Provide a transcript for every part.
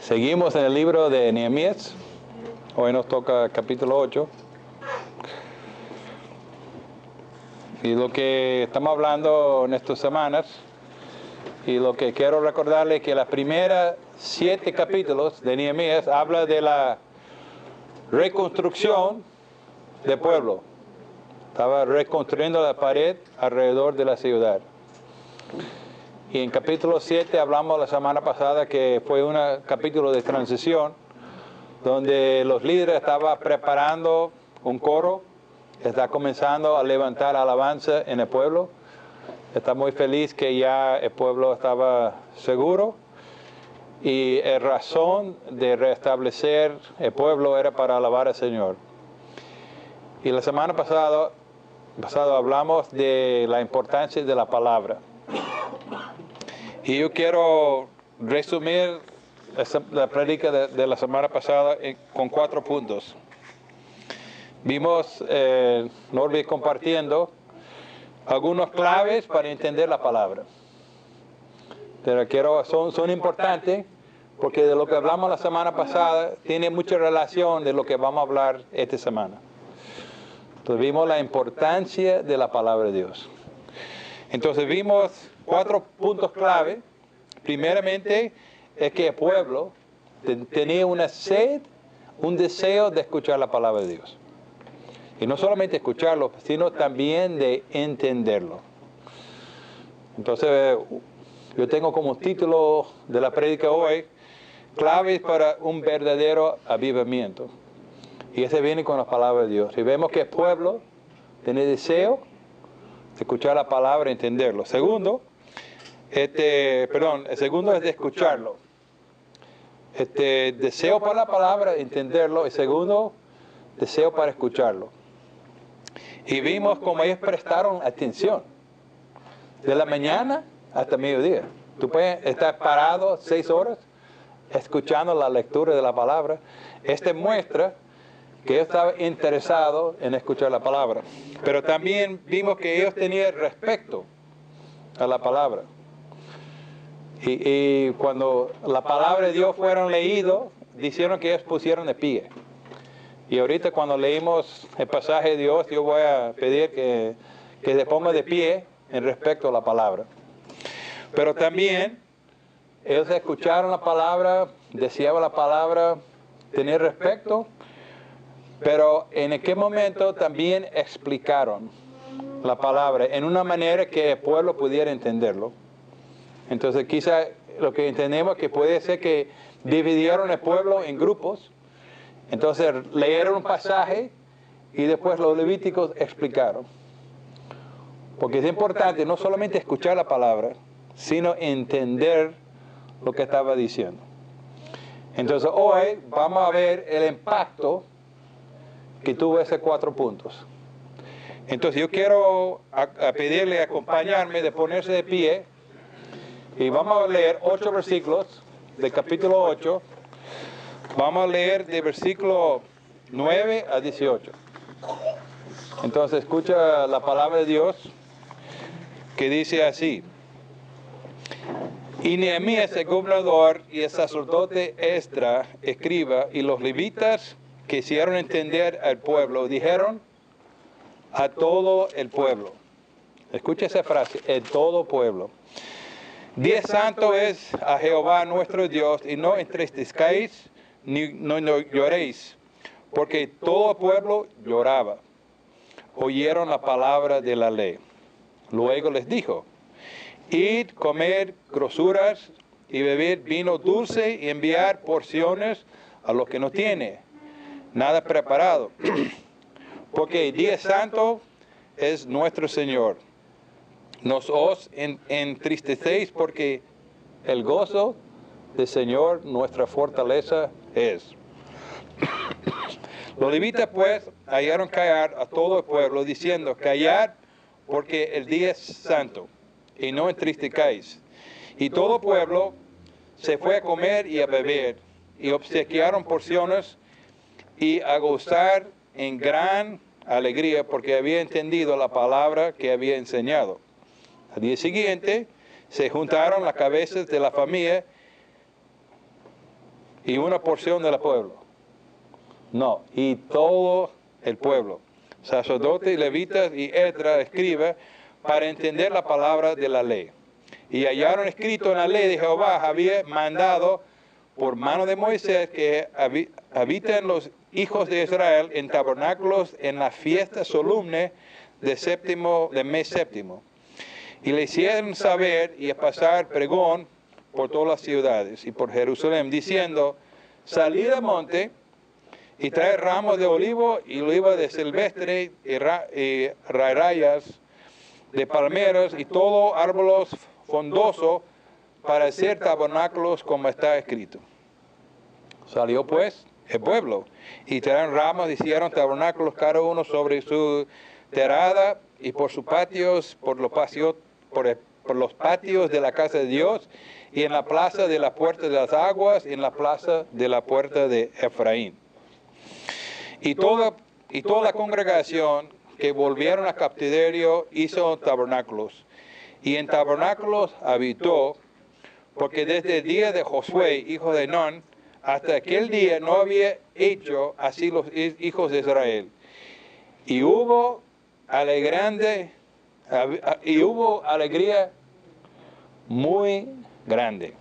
Seguimos en el libro de Nehemías. Hoy nos toca capítulo 8. Y lo que estamos hablando en estas semanas, y lo que quiero recordarles, que las primeras 7 capítulos de Nehemías habla de la reconstrucción del pueblo. Estaba reconstruyendo la pared alrededor de la ciudad. Y en capítulo 7 hablamos la semana pasada que fue un capítulo de transición, donde los líderes estaban preparando un coro, está comenzando a levantar alabanza en el pueblo. Está muy feliz que ya el pueblo estaba seguro, y la razón de restablecer el pueblo era para alabar al Señor. Y la semana pasada hablamos de la importancia de la palabra. Y yo quiero resumir la prédica de la semana pasada con 4 puntos. Vimos Norby compartiendo algunas claves para entender la palabra. Pero son importantes porque de lo que hablamos la semana pasada tiene mucha relación de lo que vamos a hablar esta semana. Entonces vimos la importancia de la palabra de Dios. Entonces vimos 4 puntos clave. Primeramente es que el pueblo tenía una sed, un deseo de escuchar la palabra de Dios. Y no solamente escucharlo, sino también de entenderlo. Entonces yo tengo como título de la prédica hoy, claves para un verdadero avivamiento. Y ese viene con la palabra de Dios. Y vemos que el pueblo tiene deseo de escuchar la palabra y entenderlo. Segundo, el segundo es de escucharlo. Deseo para la palabra, entenderlo. El segundo, deseo para escucharlo. Y vimos cómo ellos prestaron atención. De la mañana hasta mediodía. Tú puedes estar parado 6 horas escuchando la lectura de la palabra. Muestra que ellos estaban interesados en escuchar la palabra. Pero también vimos que ellos tenían respeto a la palabra. Y cuando la palabra de Dios fueron leídos, dijeron que ellos pusieron de pie. Y ahorita cuando leímos el pasaje de Dios, yo voy a pedir que se ponga de pie en respecto a la palabra. Pero también ellos escucharon la palabra, deseaban la palabra, tenían respeto, pero en aquel momento también explicaron la palabra en una manera que el pueblo pudiera entenderlo. Entonces quizá lo que entendemos que puede ser que dividieron el pueblo en grupos. Entonces leyeron un pasaje y después los levíticos explicaron. Porque es importante no solamente escuchar la palabra, sino entender lo que estaba diciendo. Entonces hoy vamos a ver el impacto que tuvo esos 4 puntos. Entonces yo quiero pedirle acompañarme de ponerse de pie. Y vamos a leer 8 versículos del capítulo 8. Vamos a leer de versículo 9 a 18. Entonces escucha la palabra de Dios que dice así. Y Nehemías el gobernador y el sacerdote Esdras, escriba, y los levitas que hicieron entender al pueblo, dijeron a todo el pueblo. Escucha esa frase, el todo pueblo. Día santo es a Jehová nuestro Dios, y no entristezcáis ni no lloréis, porque todo el pueblo lloraba. Oyeron la palabra de la ley. Luego les dijo, id, comer grosuras y beber vino dulce y enviar porciones a los que no tiene nada preparado, porque el día santo es nuestro Señor. No os entristecéis, porque el gozo del Señor nuestra fortaleza es. Los levitas pues hallaron callar a todo el pueblo, diciendo, callad, porque el día es santo, y no entristezcáis. Y todo el pueblo se fue a comer y a beber, y obsequiaron porciones, y a gozar en gran alegría, porque había entendido la palabra que había enseñado. Al día siguiente se juntaron las cabezas de la familia y una porción del pueblo. No, y todo el pueblo, sacerdotes, levitas y Esdras, escriba, para entender la palabra de la ley. Y hallaron escrito en la ley de Jehová, había mandado por mano de Moisés que habiten los hijos de Israel en tabernáculos en la fiesta solemne del mes séptimo. Y le hicieron saber y a pasar pregón por todas las ciudades y por Jerusalén, diciendo, salid al monte y traed ramos de olivo y oliva de silvestre y rayas de palmeras y todo árboles frondoso para hacer tabernáculos como está escrito. Salió pues el pueblo y trajeron ramas, hicieron tabernáculos cada uno sobre su terrada y por sus patios, por los patios de la casa de Dios y en la plaza de la puerta de las aguas y en la plaza de la puerta de Efraín. Y toda la congregación que volvieron a cautiverio hizo tabernáculos. Y en tabernáculos habitó, porque desde el día de Josué, hijo de Nun, hasta aquel día no había hecho así los hijos de Israel. Y hubo alegría muy grande.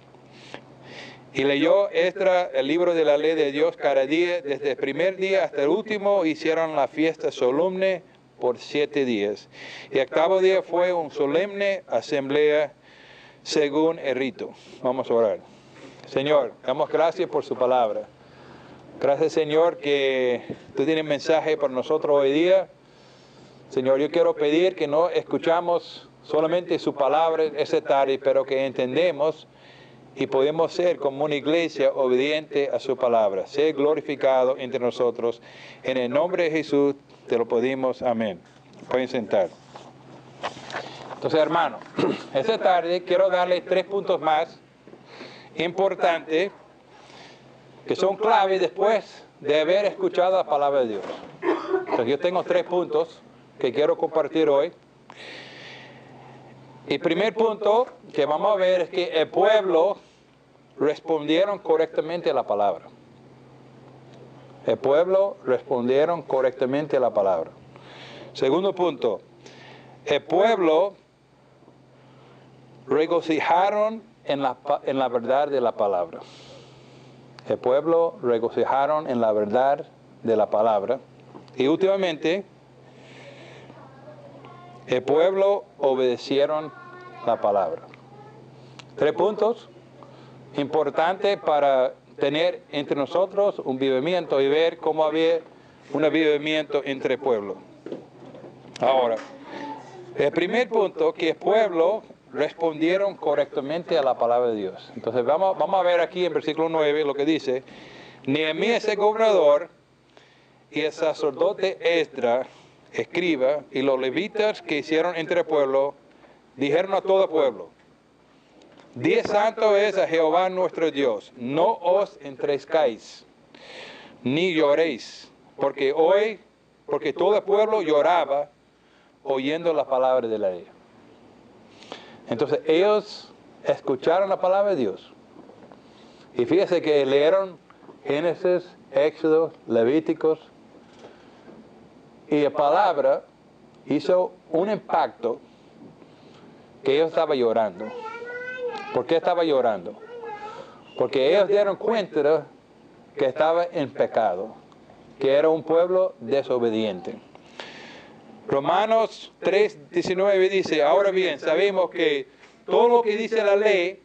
Y leyó Esdras el libro de la ley de Dios cada día, desde el primer día hasta el último, hicieron la fiesta solemne por 7 días. Y el octavo día fue una solemne asamblea según el rito. Vamos a orar. Señor, damos gracias por su palabra. Gracias, Señor, que tú tienes mensaje para nosotros hoy día. Señor, yo quiero pedir que no escuchamos solamente su palabra esta tarde, pero que entendemos y podemos ser como una iglesia obediente a su palabra. Sea glorificado entre nosotros. En el nombre de Jesús te lo pedimos. Amén. Pueden sentar. Entonces, hermano, esta tarde quiero darle 3 puntos más importantes que son clave después de haber escuchado la palabra de Dios. Entonces, yo tengo 3 puntos que quiero compartir hoy. El primer punto que vamos a ver es que el pueblo respondieron correctamente a la palabra. El pueblo respondieron correctamente a la palabra. Segundo punto, el pueblo regocijaron en la verdad de la palabra. El pueblo regocijaron en la verdad de la palabra. Y últimamente, el pueblo obedecieron la palabra. 3 puntos importantes para tener entre nosotros un avivamiento y ver cómo había un avivamiento entre el pueblo. Ahora, el primer punto, que el pueblo respondieron correctamente a la palabra de Dios. Entonces vamos a ver aquí en versículo 9 lo que dice: Nehemías el gobernador y el sacerdote Esdras, escriba, y los levitas que hicieron entre el pueblo, dijeron a todo el pueblo: Día santo es a Jehová nuestro Dios, no os entristezcáis, ni lloréis, porque todo el pueblo lloraba oyendo la palabra de la ley. Entonces ellos escucharon la palabra de Dios. Y fíjense que leyeron Génesis, Éxodo, Levíticos, y la palabra hizo un impacto que ellos estaban llorando. ¿Por qué estaban llorando? Porque ellos dieron cuenta que estaba en pecado, que era un pueblo desobediente. Romanos 3:19 dice: ahora bien, sabemos que todo lo que dice la ley,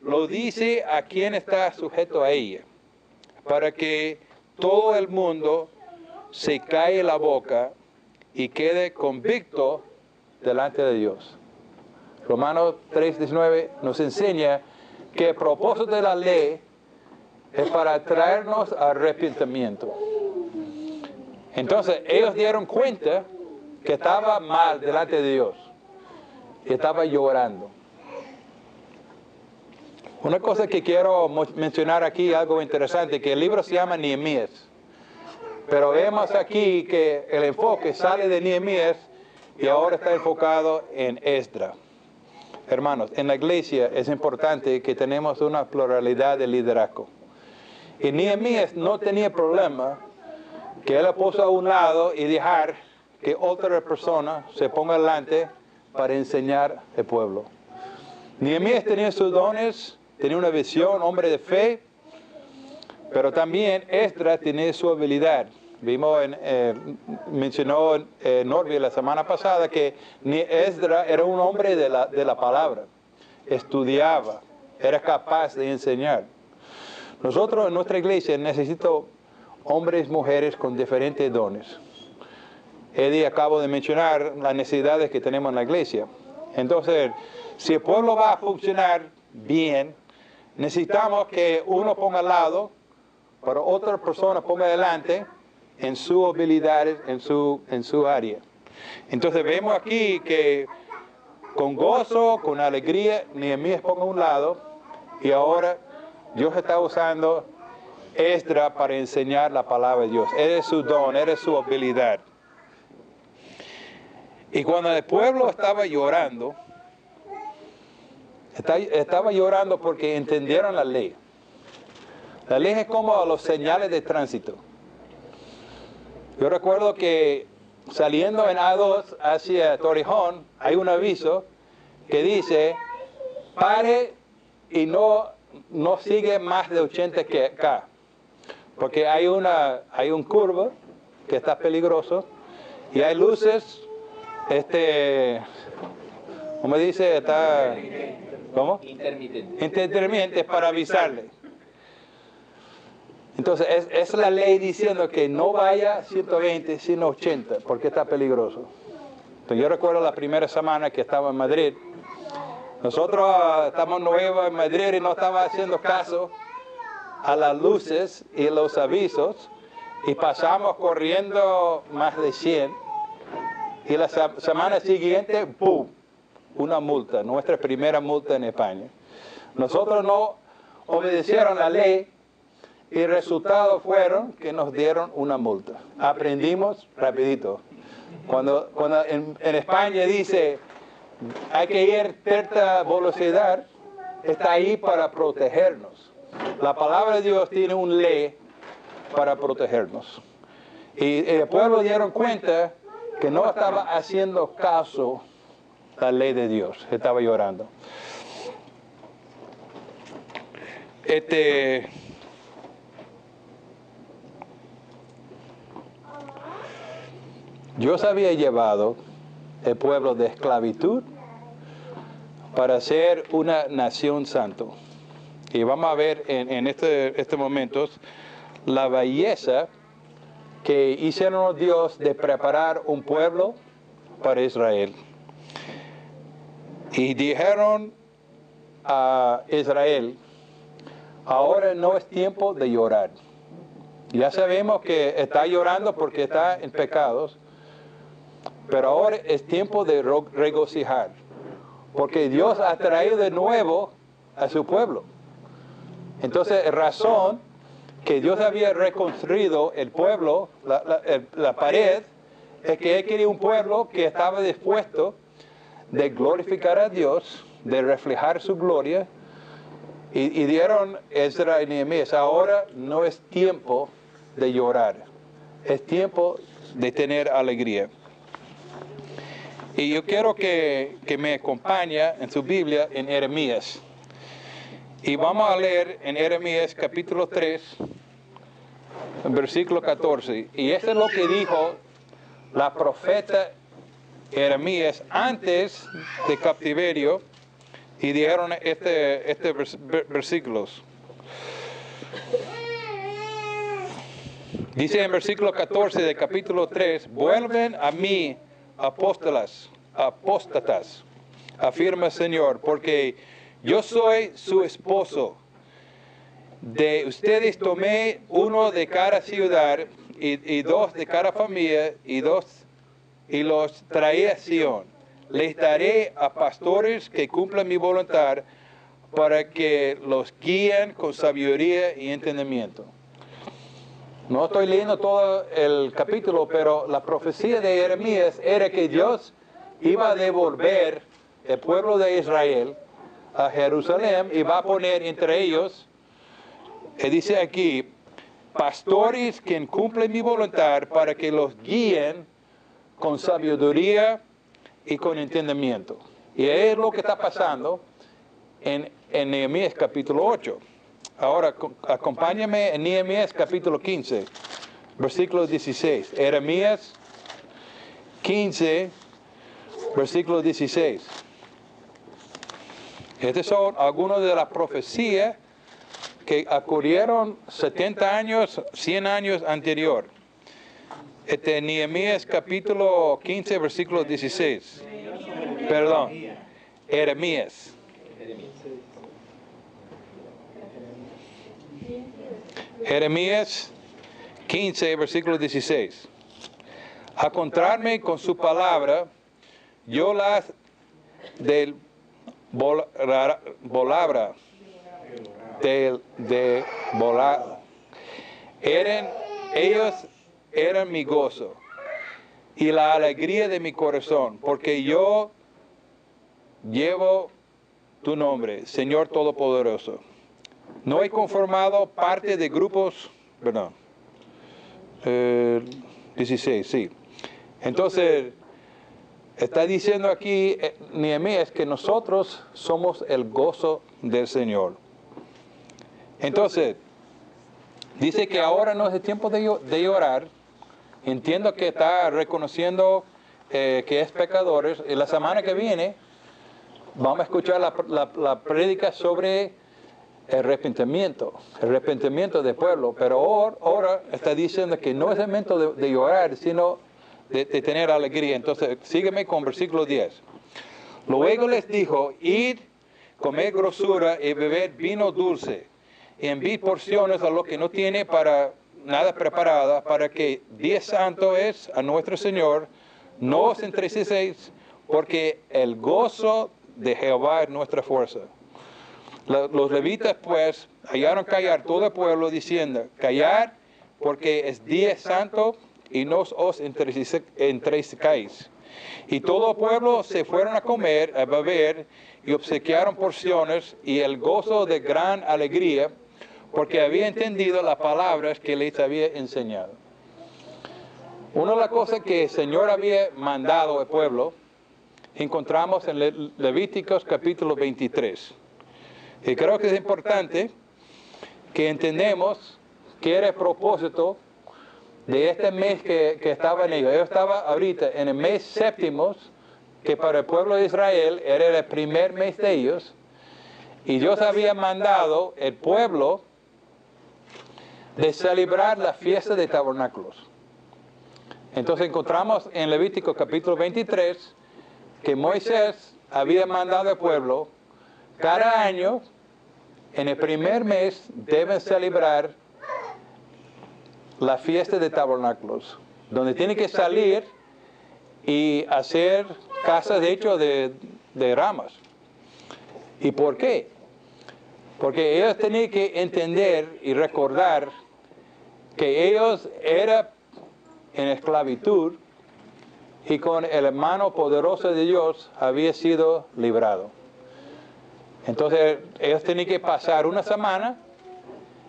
lo dice a quien está sujeto a ella, para que todo el mundo se calle la boca y quede convicto delante de Dios. Romanos 3:19 nos enseña que el propósito de la ley es para traernos arrepentimiento. Entonces ellos dieron cuenta que estaba mal delante de Dios y estaba llorando. Una cosa que quiero mencionar aquí, algo interesante, que el libro se llama Nehemías, pero vemos aquí que el enfoque sale de Nehemías y ahora está enfocado en Esdras. Hermanos, en la iglesia es importante que tenemos una pluralidad de liderazgo. Y Nehemías no tenía problema que él la puso a un lado y dejar que otra persona se ponga delante para enseñar al pueblo. Nehemías tenía sus dones, tenía una visión, hombre de fe, pero también Esdras tenía su habilidad. Mencionó Norby la semana pasada que Esdras era un hombre de la palabra, estudiaba, era capaz de enseñar. Nosotros en nuestra iglesia necesitamos hombres y mujeres con diferentes dones. Eddie acabo de mencionar las necesidades que tenemos en la iglesia. Entonces, si el pueblo va a funcionar bien, necesitamos que uno ponga al lado, pero otra persona ponga adelante en sus habilidades, en su área. Entonces vemos aquí que con gozo, con alegría, Nehemías ponga a un lado, y ahora Dios está usando Esdras para enseñar la palabra de Dios. Eres su don, eres su habilidad. Y cuando el pueblo estaba llorando porque entendieron la ley. La ley es como los señales de tránsito. Yo recuerdo que saliendo en A2 hacia Torrejón, hay un aviso que dice, pare y no sigue más de 80 km. Porque hay un curva que está peligroso y hay luces, ¿cómo dice? ¿Cómo? Intermitentes para avisarle. Entonces es la ley diciendo que no vaya 120 sino 80 porque está peligroso. Entonces, yo recuerdo la primera semana que estaba en Madrid. Nosotros estamos nuevos en Madrid y no estaba haciendo caso a las luces y los avisos y pasamos corriendo más de 100 y la semana siguiente, ¡pum!, una multa, nuestra primera multa en España. Nosotros no obedecieron la ley y el resultado fueron que nos dieron una multa. Aprendimos rapidito. Cuando en España dice hay que ir a cierta velocidad, está ahí para protegernos. La palabra de Dios tiene una ley para protegernos. Y el pueblo dieron cuenta que no estaba haciendo caso a la ley de Dios, estaba llorando. Dios había llevado el pueblo de esclavitud para ser una nación santo. Y vamos a ver en estos momentos la belleza que hicieron Dios de preparar un pueblo para Israel. Y dijeron a Israel, ahora no es tiempo de llorar. Ya sabemos que está llorando porque está en pecados, pero ahora es tiempo de regocijar, porque Dios ha traído de nuevo a su pueblo. Entonces, razón que Dios había reconstruido el pueblo, la pared, es que Él quería un pueblo que estaba dispuesto de glorificar a Dios, de reflejar su gloria, y dieron Esdras y Nehemías, ahora no es tiempo de llorar, es tiempo de tener alegría. Y yo quiero que me acompañe en su Biblia en Jeremías. Y vamos a leer en Jeremías capítulo 3, versículo 14. Y eso es lo que dijo la profeta Jeremías antes del cautiverio. Y dijeron versículos. Dice en versículo 14 del capítulo 3, vuelven a mí apóstatas, afirma el Señor, porque yo soy su esposo. De ustedes tomé uno de cada ciudad y dos de cada familia y los traí a Sion. Les daré a pastores que cumplan mi voluntad para que los guíen con sabiduría y entendimiento. No estoy leyendo todo el capítulo, pero la profecía de Jeremías era que Dios iba a devolver el pueblo de Israel a Jerusalén y va a poner entre ellos dice aquí, pastores que cumplen mi voluntad para que los guíen con sabiduría y con entendimiento. Y es lo que está pasando en Nehemías capítulo 8. Ahora, acompáñame en Nehemías capítulo 15, versículo 16. Nehemías 15, versículo 16. Estas son algunas de las profecías que ocurrieron 70 años, 100 años anterior. Nehemías capítulo 15, versículo 16. Perdón, Jeremías. Jeremías 15, versículo 16. A encontrarme con su palabra, yo las del volabra, de volar. Ellos eran mi gozo y la alegría de mi corazón, porque yo llevo tu nombre, Señor Todopoderoso. No he conformado parte de grupos, perdón, 16, sí. Entonces, está diciendo aquí Nehemías que nosotros somos el gozo del Señor. Entonces, dice que ahora no es el tiempo de llorar. Entiendo que está reconociendo que es pecadores. Y la semana que viene vamos a escuchar la prédica sobre el arrepentimiento del pueblo. Pero ahora está diciendo que no es el momento de llorar, sino de tener alegría. Entonces, sígueme con versículo 10. Luego les dijo, id, comed grosura y bebed vino dulce, y enviad porciones a los que no tiene para nada preparada, para que día santo es a nuestro Señor. No os entristecéis, porque el gozo de Jehová es nuestra fuerza. Los levitas pues hallaron callar todo el pueblo, diciendo, callad, porque es día santo, y no os entristezcáis. Y todo el pueblo se fueron a comer, a beber, y obsequiaron porciones, y el gozo de gran alegría, porque había entendido las palabras que les había enseñado. Una de las cosas que el Señor había mandado al pueblo, encontramos en Levíticos capítulo 23. Y creo que es importante que entendemos que era el propósito de este mes que estaba en ellos. Yo estaba ahorita en el mes séptimo, que para el pueblo de Israel era el primer mes de ellos, y Dios había mandado el pueblo de celebrar la fiesta de tabernáculos. Entonces encontramos en Levítico capítulo 23 que Moisés había mandado al pueblo, cada año, en el primer mes, deben celebrar la fiesta de tabernáculos, donde tienen que salir y hacer casas de hecho de ramas. ¿Y por qué? Porque ellos tenían que entender y recordar que ellos eran en esclavitud y con el mano poderosa de Dios había sido librado. Entonces ellos tenían que pasar una semana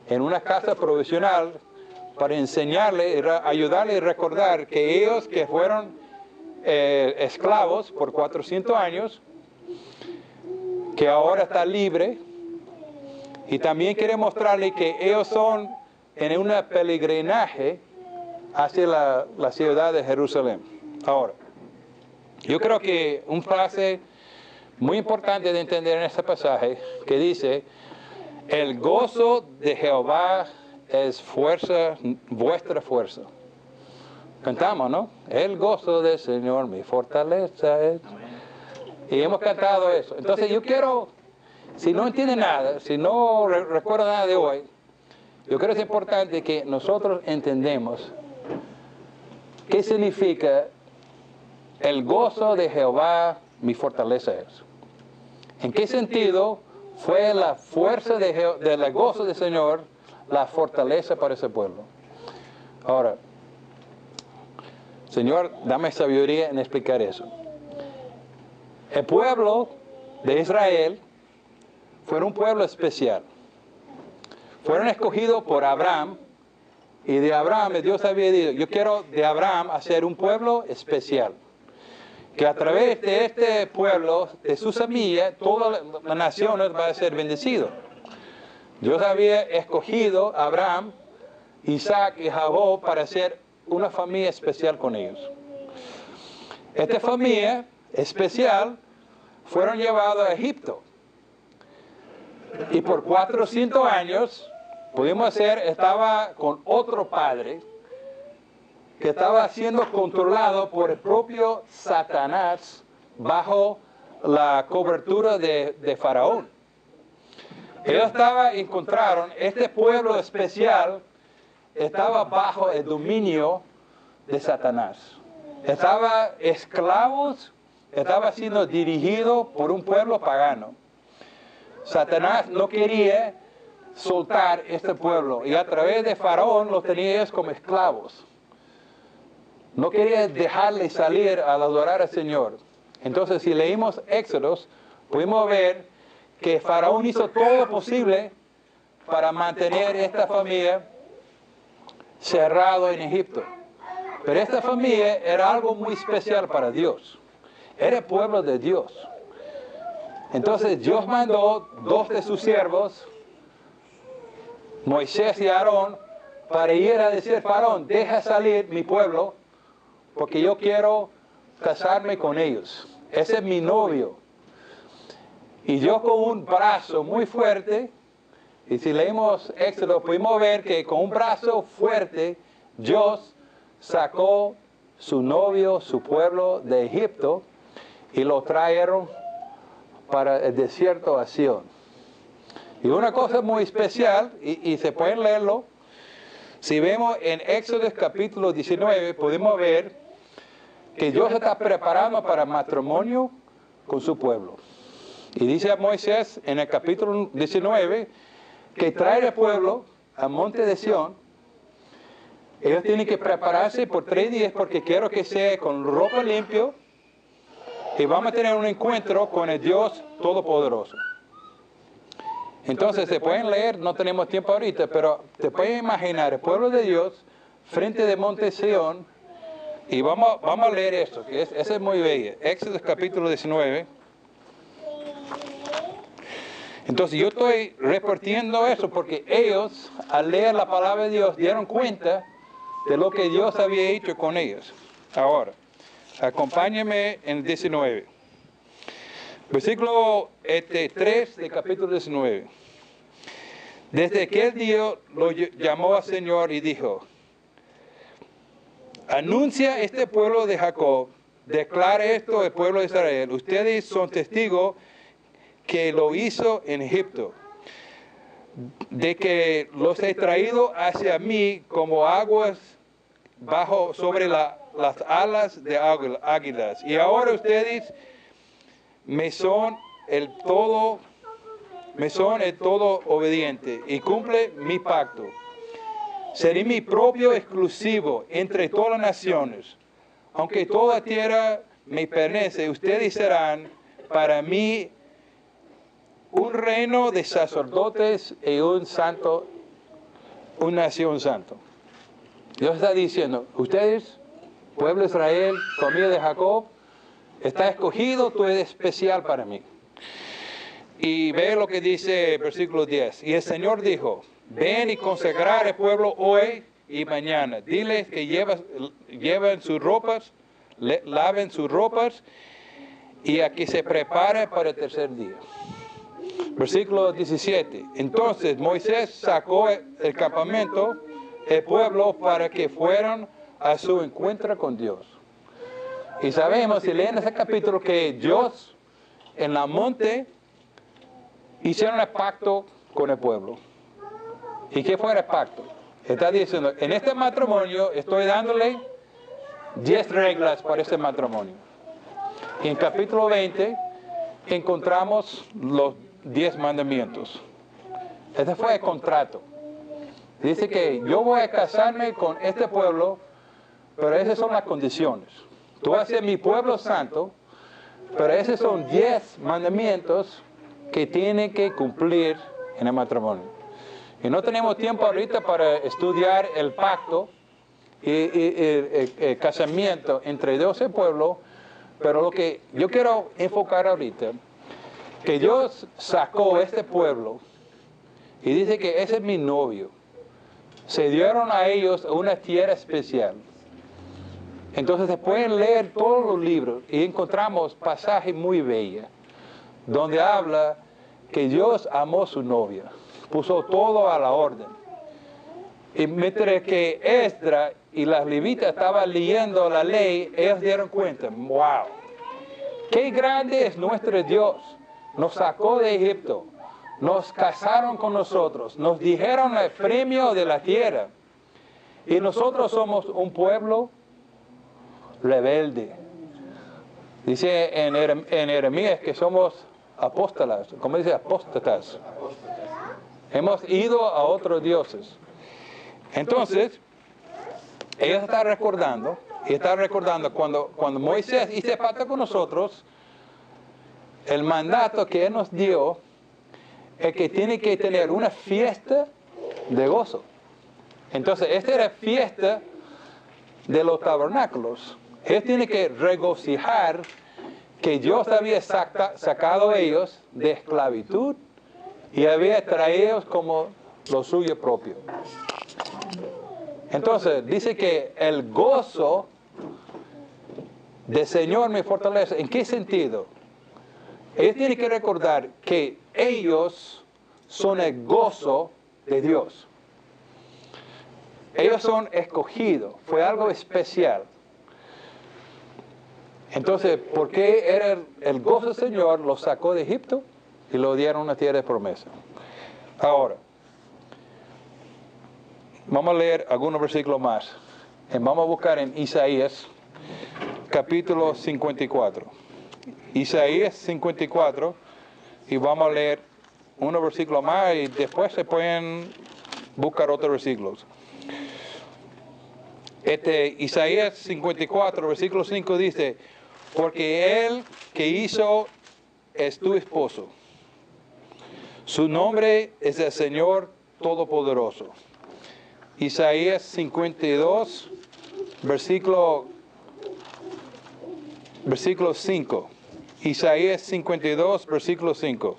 en una casa provisional para enseñarle, ayudarle y recordar que ellos que fueron esclavos por 400 años, que ahora está libre, y también quiere mostrarle que ellos son en un peregrinaje hacia la ciudad de Jerusalén. Ahora, yo creo que una frase muy importante de entender en este pasaje que dice, el gozo de Jehová es fuerza, vuestra fuerza. Cantamos, ¿no? El gozo del Señor, mi fortaleza es. Y hemos cantado eso. Entonces yo quiero, si no entiende nada, si no recuerda nada de hoy, yo creo que es importante que nosotros entendemos qué significa el gozo de Jehová, mi fortaleza es. ¿En qué sentido fue la fuerza del gozo del Señor la fortaleza para ese pueblo? Ahora, Señor, dame sabiduría en explicar eso. El pueblo de Israel fue un pueblo especial. fueron escogidos por Abraham. Y de Abraham, Dios había dicho, yo quiero de Abraham hacer un pueblo especial. Que a través de este pueblo, de su semilla, toda la nación va a ser bendecido. Dios había escogido a Abraham, Isaac y Jacob para hacer una familia especial con ellos. Esta familia especial fueron llevados a Egipto. Y por 400 años, estaba con otro padre que estaba siendo controlado por el propio Satanás bajo la cobertura de Faraón. Ellos encontraron, este pueblo especial estaba bajo el dominio de Satanás. Estaba esclavos, estaba siendo dirigido por un pueblo pagano. Satanás no quería soltar este pueblo y a través de Faraón los tenía ellos como esclavos. No quería dejarles salir a adorar al Señor. Entonces, si leímos Éxodos, pudimos ver que Faraón hizo todo lo posible para mantener esta familia cerrado en Egipto. Pero esta familia era algo muy especial para Dios. Era el pueblo de Dios. Entonces Dios mandó 2 de sus siervos, Moisés y Aarón, para ir a decir, Faraón, deja salir mi pueblo, porque yo quiero casarme con ellos. Ese es mi novio. Y Dios con un brazo muy fuerte, y si leemos Éxodo, pudimos ver que con un brazo fuerte, Dios sacó su novio, su pueblo de Egipto, y lo trajeron para el desierto a Sión. Y una cosa muy especial, y se pueden leerlo, si vemos en Éxodo capítulo 19, podemos ver que Dios está preparando para matrimonio con su pueblo. Y dice a Moisés en el capítulo 19 que trae al pueblo al monte de Sión. Ellos tienen que prepararse por 3 días porque quiero que sea con ropa limpia y vamos a tener un encuentro con el Dios Todopoderoso. Entonces se pueden leer, no tenemos tiempo ahorita, pero te pueden imaginar el pueblo de Dios frente del monte de Sión. Y vamos a leer esto, que ese es muy bello. Éxodo capítulo 19. Entonces yo estoy repartiendo eso porque ellos, al leer la palabra de Dios, dieron cuenta de lo que Dios había hecho con ellos. Ahora, acompáñenme en 19. Versículo 3 del capítulo 19. Desde aquel día lo llamó al Señor y dijo, anuncia este pueblo de Jacob, declare esto al pueblo de Israel. Ustedes son testigos que lo hizo en Egipto, de que los he traído hacia mí como aguas sobre las alas de águilas. Y ahora ustedes me son el todo obediente y cumple mi pacto. Seré mi propio exclusivo entre todas las naciones. Aunque toda tierra me pertenece, ustedes serán para mí un reino de sacerdotes y una nación santo. Dios está diciendo, ustedes, pueblo de Israel, familia de Jacob, está escogido, tú eres especial para mí. Y ve lo que dice el versículo 10. Y el Señor dijo, ven y consagrar el pueblo hoy y mañana. Diles que lleven sus ropas, laven sus ropas y a que se prepare para el tercer día. Versículo 17. Entonces Moisés sacó el campamento, el pueblo, para que fueran a su encuentro con Dios. Y sabemos, si leen ese capítulo, que Dios en la monte hicieron el pacto con el pueblo. ¿Y qué fue el pacto? Está diciendo, en este matrimonio estoy dándole 10 reglas para este matrimonio. Y en capítulo 20 encontramos los 10 mandamientos. Ese fue el contrato. Dice que yo voy a casarme con este pueblo, pero esas son las condiciones. Tú vas a ser mi pueblo santo, pero esos son 10 mandamientos que tienen que cumplir en el matrimonio. Y no tenemos tiempo ahorita para estudiar el pacto y el casamiento entre Dios y el pueblo, pero lo que yo quiero enfocar ahorita, que Dios sacó este pueblo y dice que ese es mi novio. Se dieron a ellos una tierra especial. Entonces se pueden leer todos los libros y encontramos pasajes muy bellos, donde habla que Dios amó a su novia, puso todo a la orden. Y mientras que Esdras y las levitas estaban leyendo la ley, ellos dieron cuenta, wow, qué grande es nuestro Dios. Nos sacó de Egipto, nos casaron con nosotros, nos dijeron el premio de la tierra. Y nosotros somos un pueblo rebelde. Dice en Jeremías que somos apóstolas, ¿cómo dice? Apóstatas. Hemos ido a otros dioses. Entonces, ellos están recordando, cuando Moisés hizo pacto con nosotros, el mandato que Él nos dio es que tiene que tener una fiesta de gozo. Entonces, esta era fiesta de los tabernáculos. Él tiene que regocijar que Dios había sacado a ellos de esclavitud y había traído como lo suyo propio. Entonces, dice que el gozo del Señor me fortalece. ¿En qué sentido? Ellos tienen que recordar que ellos son el gozo de Dios. Ellos son escogidos. Fue algo especial. Entonces, ¿por qué era el gozo del Señor? Los sacó de Egipto y lo dieron una tierra de promesa. Ahora, vamos a leer algunos versículos más. Vamos a buscar en Isaías, capítulo 54. Isaías 54, y vamos a leer unos versículos más y después se pueden buscar otros versículos. Isaías 54, versículo 5 dice, porque Él que hizo es tu esposo. Su nombre es el Señor Todopoderoso. Isaías 52, versículo 5. Isaías 52, versículo 5.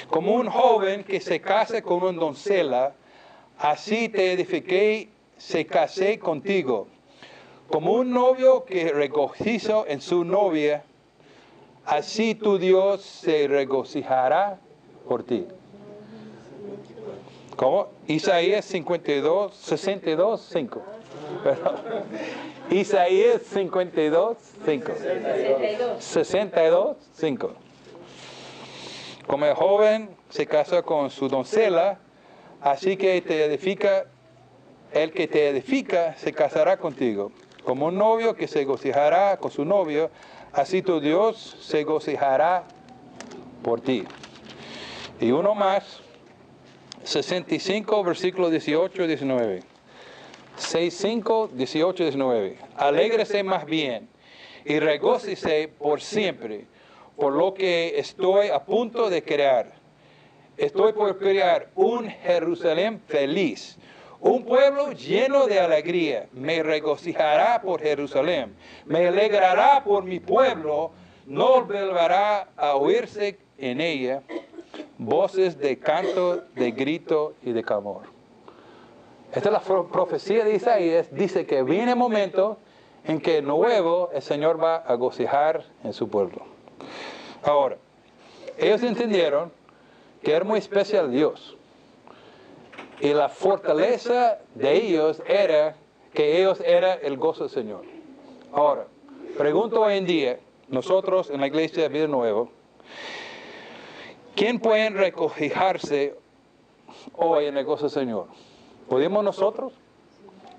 Como un joven que se casa con una doncella, así te edifiqué, se casé contigo. Como un novio que regocija en su novia, así tu Dios se regocijará por ti. ¿Cómo? Isaías 52, 62, 5. Perdón. Isaías 52, 5. 62, 5. Como el joven se casa con su doncella, así que te edifica, el que te edifica se casará contigo. Como un novio que se regocijará con su novio, así tu Dios se regocijará por ti. Y uno más, 65, versículos 18 y 19. 65, 18 y 19. Alégrese más bien y regocíjese por siempre por lo que estoy a punto de crear. Estoy por crear un Jerusalén feliz, un pueblo lleno de alegría. Me regocijará por Jerusalén, me alegrará por mi pueblo, no volverá a oírse en ella voces de canto, de grito y de clamor. Esta es la profecía de Isaías. Dice que viene el momento en que nuevo el Señor va a regocijar en su pueblo. Ahora, ellos entendieron que era muy especial Dios. Y la fortaleza de ellos era que ellos eran el gozo del Señor. Ahora, pregunto hoy en día, nosotros en la iglesia de Vida Nueva, ¿quién puede regocijarse hoy en el gozo del Señor? ¿Podemos nosotros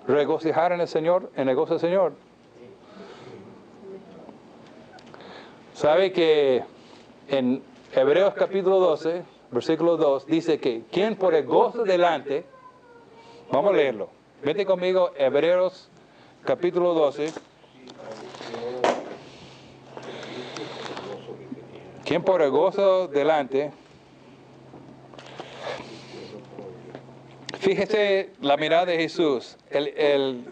regocijar en el Señor, en el gozo del Señor? ¿Sabe que en Hebreos capítulo 12, versículo 2, dice que quien por el gozo delante, vamos a leerlo, vete conmigo, Hebreos capítulo 12, quien por el gozo delante, Fíjese la mirada de Jesús, el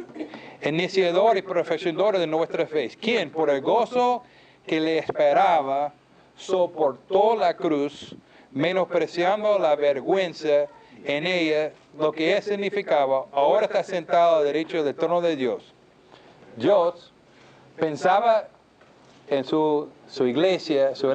iniciador y perfeccionador de nuestra fe, quien por el gozo que le esperaba soportó la cruz, menospreciando la vergüenza en ella, lo que significaba, ahora está sentado a la derecha del trono de Dios. Dios pensaba en su iglesia, su